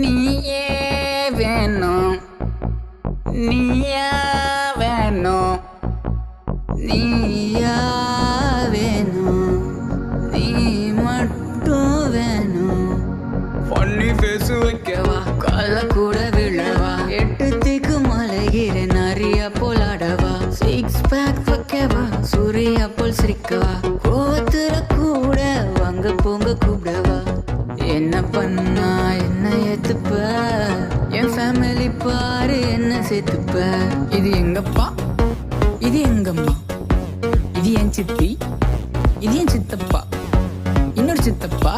நீயே வேணும், நீயா வேணும், நீயா வேணும், நீ மட்டும் வேணும். பண்ணி பேசு வைக்கவா, கால கூட விழவா, எட்டு திக்கு மலைகிறேன் நிறைய போலாடவா, சிக்ஸ் பேக் வைக்கவா, சூர்யா போல் சிரிக்கவா, கோவத்துல கூட வாங்க போங்க கூப்பிடவா. என்ன பண்ணா என்ன ஏத்துப்ப, என் ஃபேமிலி பாரு என்ன சேர்த்துப்ப. இது எங்கப்பா, இது எங்கம்மா, இது என் சித்தி, இது என் சித்தப்பா, இன்னொரு சித்தப்பா,